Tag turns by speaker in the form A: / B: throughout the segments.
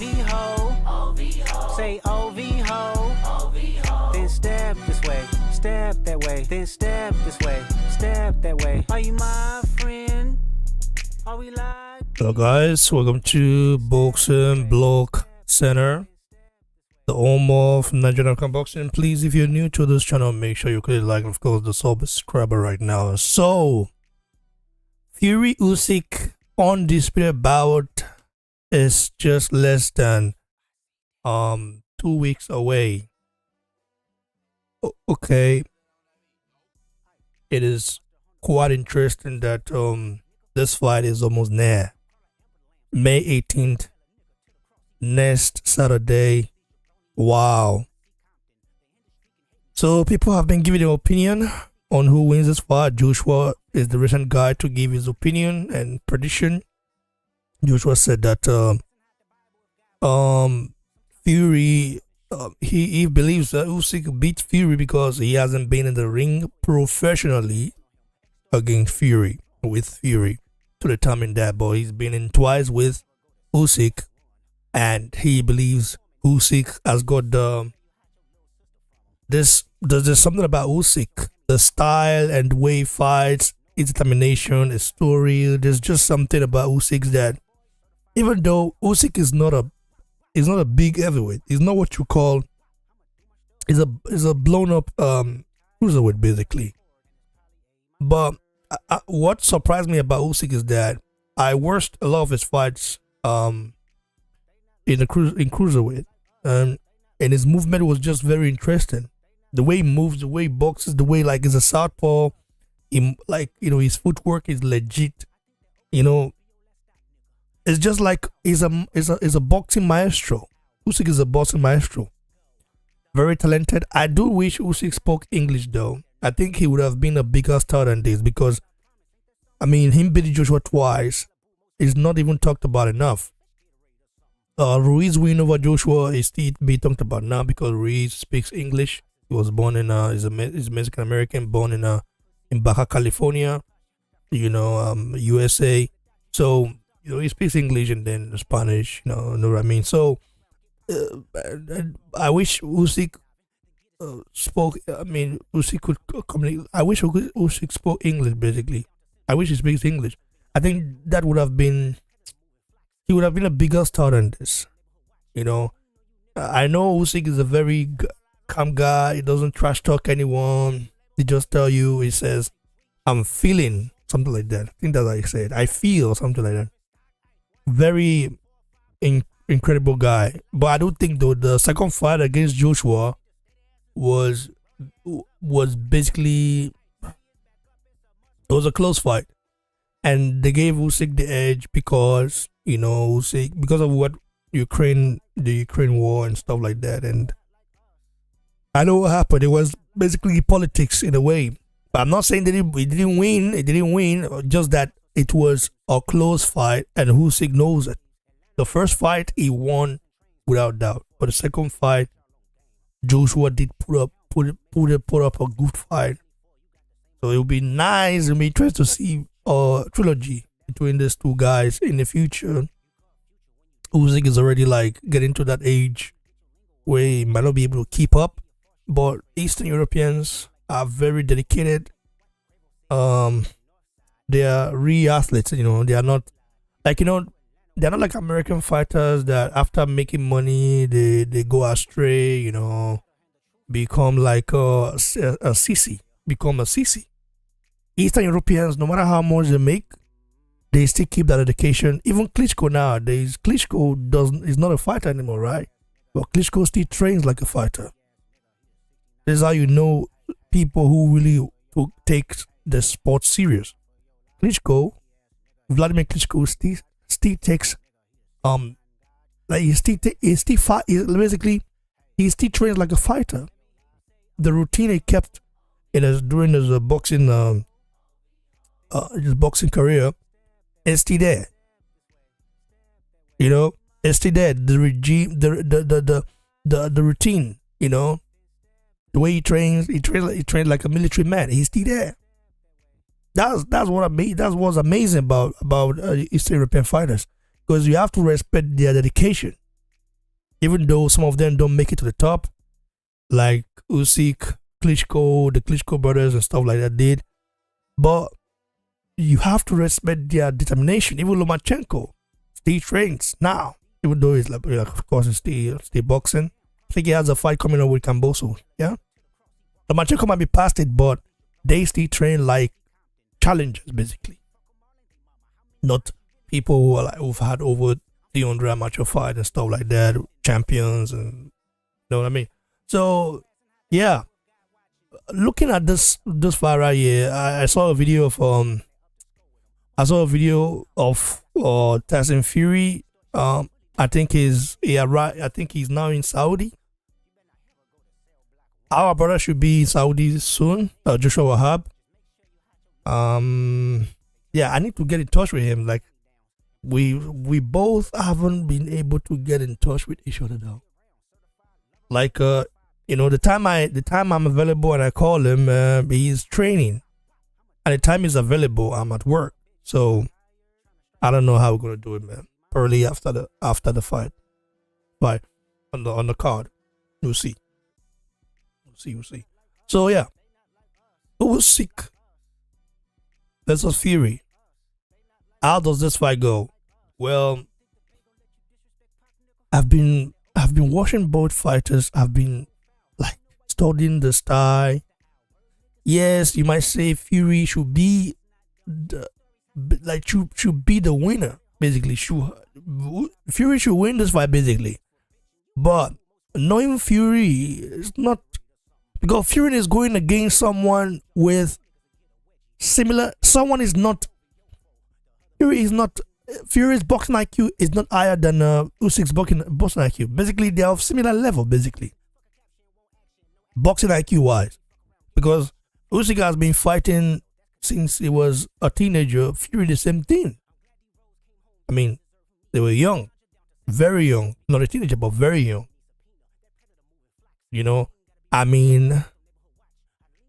A: O-V-Ho. Say O-V-Ho. Then step this way, step that way. Then step this way, step that way. Are you my friend? Are we like?
B: Hello guys, welcome to Boxing Block Center, the home of Nigerian boxing. Please, if you're new to this channel, make sure you click like and of course the subscriber right now. So, Fury Usyk undisputed bout is just less than 2 weeks away. Okay, it is quite interesting that this fight is almost near. May 18th, next Saturday. Wow. So people have been giving their opinion on who wins this fight. Joshua is the recent guy to give his opinion and prediction. Joshua said that Fury, he believes that Usyk beat Fury because he hasn't been in the ring professionally against Fury, with Fury, to determine that. But he's been in twice with Usyk, and he believes Usyk has got there's something about Usyk, the style and the way he fights, his determination, his story. There's just something about Usyk that, even though Usyk is not a big heavyweight, he's not what you call, he's a blown up cruiserweight basically. But what surprised me about Usyk is that I watched a lot of his fights in cruiserweight, and his movement was just very interesting. The way he moves, the way he boxes, the way like he's a southpaw, his footwork is legit. It's just like he's a boxing maestro. Usyk is a boxing maestro. Very talented. I do wish Usyk spoke English though. I think he would have been a bigger star than this, because him beating Joshua twice is not even talked about enough. Ruiz win over Joshua is still being talked about now because Ruiz speaks English. He was born in he's Mexican American, born in Baja California, USA. So he speaks English and then Spanish. Know what I mean? So I wish Usyk spoke. Usyk could communicate. I wish Usyk spoke English. Basically, I wish he speaks English. I think that would have been. He would have been a bigger star than this. I know Usyk is a very calm guy. He doesn't trash talk anyone. He just tell you. He says, "I'm feeling," something like that. I think that's how he said. I feel something like that. Very incredible guy. But I don't think though the second fight against Joshua was basically, it was a close fight, and they gave Usyk the edge because Usyk, because of what the Ukraine war and stuff like that. And I know what happened. It was basically politics in a way. But I'm not saying that he didn't win. It didn't win. Just that it was a close fight, and Usyk knows it. The first fight he won without doubt, but the second fight, Joshua did put up a good fight. So it would be nice. It would be interesting to see a trilogy between these two guys in the future. Usyk is already getting to that age where he might not be able to keep up, but Eastern Europeans are very dedicated. They are real athletes. They are not they're not like American fighters that after making money they go astray. Become like a sissy. Become a sissy. Eastern Europeans, no matter how much they make, they still keep that dedication. Even Klitschko nowadays, is not a fighter anymore, right? But Klitschko still trains like a fighter. This is how you know people who really take the sport serious. Vladimir Klitschko still takes he still trains like a fighter. The routine he kept during his boxing his boxing career is still there. It's still there. The regime, the routine, the way he trains like a military man. He's still there. That's what's amazing about Eastern European fighters, because you have to respect their dedication. even though some of them don't make it to the top, like Usyk, Klitschko, the Klitschko brothers and stuff like that did. But you have to respect their determination. Even Lomachenko still trains now, even though he's like of course, he's still boxing. I think he has a fight coming up with Camboso. Yeah, Lomachenko might be past it, but they still train like challengers, basically. Not people who are like who've had over 300 amateur fights and stuff like that, champions, and you know what I mean. So yeah, looking at this fight right here, I saw a video of Tyson Fury. I think I think he's now in Saudi. Our brother should be in Saudi soon. Joshua Wahab. Yeah, I need to get in touch with him. Like we both haven't been able to get in touch with each other though. Like the time I'm available and I call him, he's training. And the time he's available, I'm at work. So I don't know how we're gonna do it, man. Early after the fight on the card, we'll see. We'll see. So yeah, Usyk versus Fury. How does this fight go? Well, I've been watching both fighters. I've been like studying the style. Yes, you might say Fury should be should be the winner. Basically, Fury should win this fight basically. But knowing Fury is not, because Fury is going against someone with similar. Fury's boxing IQ is not higher than Usyk's boxing IQ. Basically, they are of similar level. Basically, boxing IQ wise, because Usyk has been fighting since he was a teenager. Fury the same thing. I mean, they were young, very young, not a teenager, but very young. I mean,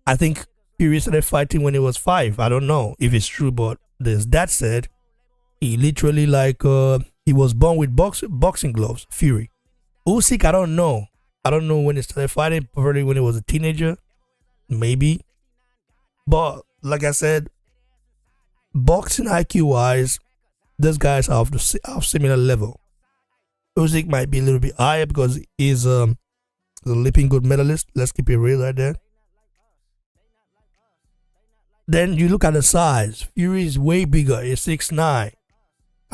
B: I think Fury started fighting when he was 5. I don't know if it's true, but there's that said. He literally he was born with boxing gloves. Fury. Usyk, I don't know. I don't know when he started fighting. Probably when he was a teenager, maybe. But like I said, boxing IQ wise, these guys are of similar level. Usyk might be a little bit higher because he's a leaping good medalist. Let's keep it real right there. Then you look at the size. Fury is way bigger. He's 6'9".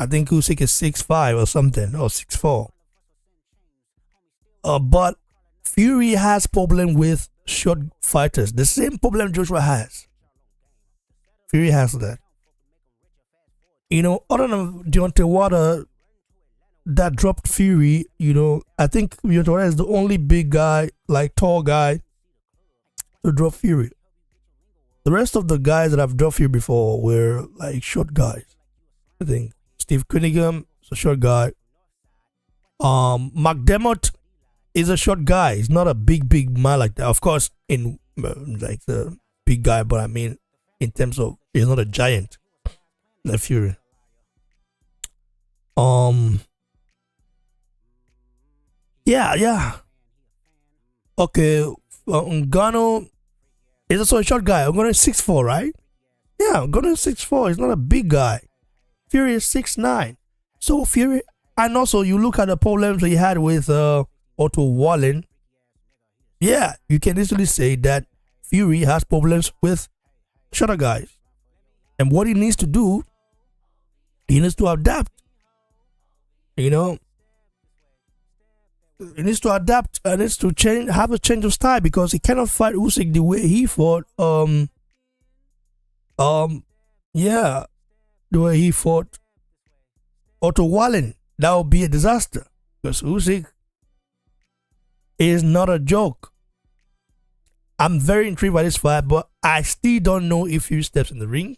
B: I think Usyk is 6'5" or something, or 6'4". But Fury has problem with short fighters. The same problem Joshua has. Fury has that. Other than Deontay Wilder that dropped Fury, I think Deontay Wilder is the only big guy, like tall guy, to drop Fury. The rest of the guys that I've dropped Fury before were like short guys. I think Steve Cunningham is a short guy. McDermott is a short guy. He's not a big man like that. Of course, in like the big guy, but I mean, in terms of, he's not a giant. The Fury. Yeah. Okay, Ngannou is also a short guy. Ngannou is 6'4", right? Yeah, Ngannou is 6'4". He's not a big guy. Fury is 6'9". So Fury, and also you look at the problems he had with Otto Wallin. Yeah, you can easily say that Fury has problems with shorter guys. And what he needs to do, he needs to adapt. He needs to adapt and needs to have a change of style, because he cannot fight Usyk the way he fought. The way he fought Otto Wallin. That would be a disaster, because Usyk is not a joke. I'm very intrigued by this fight, but I still don't know if Fury steps in the ring.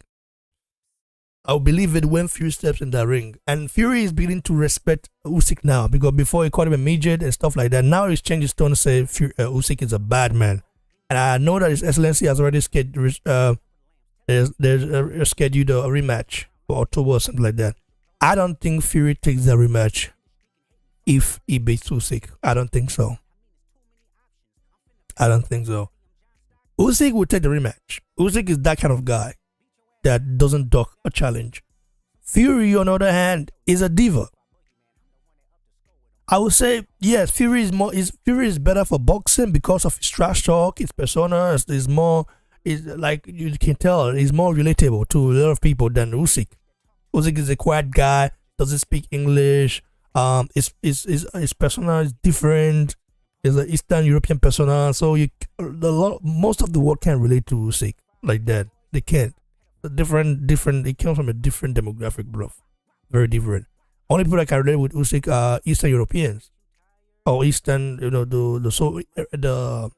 B: I'll believe it when Fury steps in the ring. And Fury is beginning to respect Usyk now, because before he called him a midget and stuff like that. Now he's changed his tone to say Usyk is a bad man. And I know that His Excellency has already scheduled there's scheduled a rematch for October or something like that. I don't think Fury takes the rematch if he beats Usyk. I don't think so. I don't think so. Usyk will take the rematch. Usyk is that kind of guy that doesn't duck a challenge. Fury, on the other hand, is a diva. I would say yes. Fury is better for boxing because of his trash talk. His persona is more is like you can tell he's more relatable to a lot of people than Usyk. Usyk is a quiet guy, doesn't speak English. His persona is different. He's an Eastern European persona, so most of the world can't relate to Usyk like that. They can't. Different. It comes from a different demographic, bro. Very different. Only people that can relate with Usyk are Eastern Europeans or Eastern, the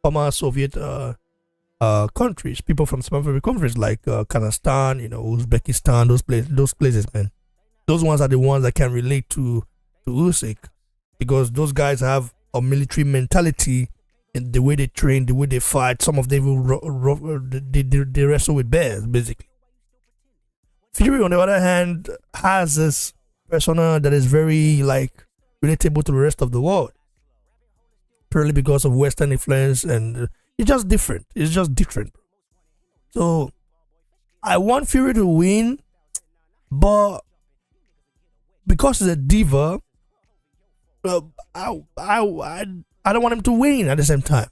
B: former Soviet countries. People from some of the countries like Kazakhstan, Uzbekistan, those places, man. Those ones are the ones that can relate to Usyk because those guys have a military mentality in the way they train, the way they fight. Some of them they wrestle with bears, basically. Fury, on the other hand, has this persona that is very relatable to the rest of the world, purely because of Western influence, and it's just different. It's just different. So I want Fury to win, but because he's a diva, I don't want him to win at the same time.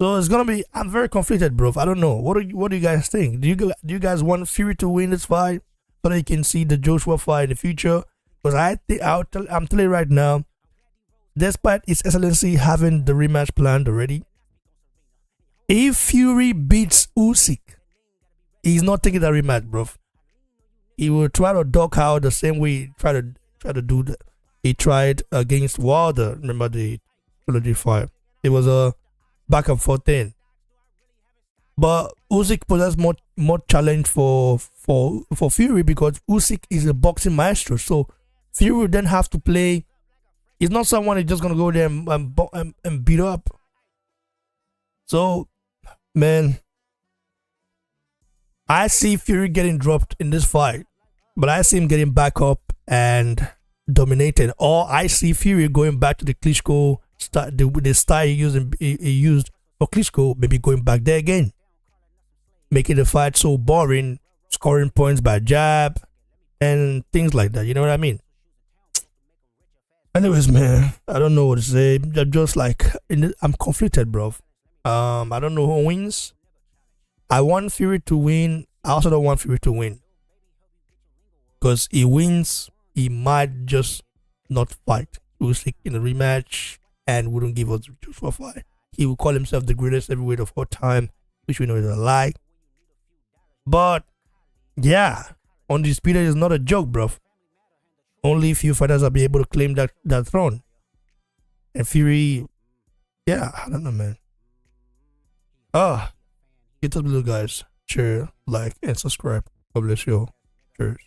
B: So it's gonna be. I'm very conflicted, bro. I don't know. What do you guys think? Do you guys want Fury to win this fight so that you can see the Joshua fight in the future? Because I'm telling you right now, despite His Excellency having the rematch planned already, if Fury beats Usyk, he's not taking that rematch, bro. He will try to dog out the same way he tried to do that. He tried against Wilder. Remember the trilogy fight? It was a back and forth thing. But Usyk possesses more challenge for Fury because Usyk is a boxing maestro. So Fury would then have to play. He's not someone who's just gonna go there and beat up. So, man, I see Fury getting dropped in this fight, but I see him getting back up and dominated. Or I see Fury going back to the Klitschko style, the style he used for Klitschko, maybe going back there again, making the fight so boring, scoring points by jab and things like that. You know what I mean? Anyways, man, I don't know what to say. I'm just I'm conflicted, bro. I don't know who wins. I want Fury to win. I also don't want Fury to win. Because he wins, he might just not fight Usyk in a rematch and wouldn't give us the for a fight. He will call himself the greatest heavyweight of all time, which we know is a lie. But yeah, Undisputed is not a joke, bro. Only few fighters will be able to claim that throne. And Fury, yeah, I don't know, man. Get up, little guys. Share, like, and subscribe. God bless you all. Cheers.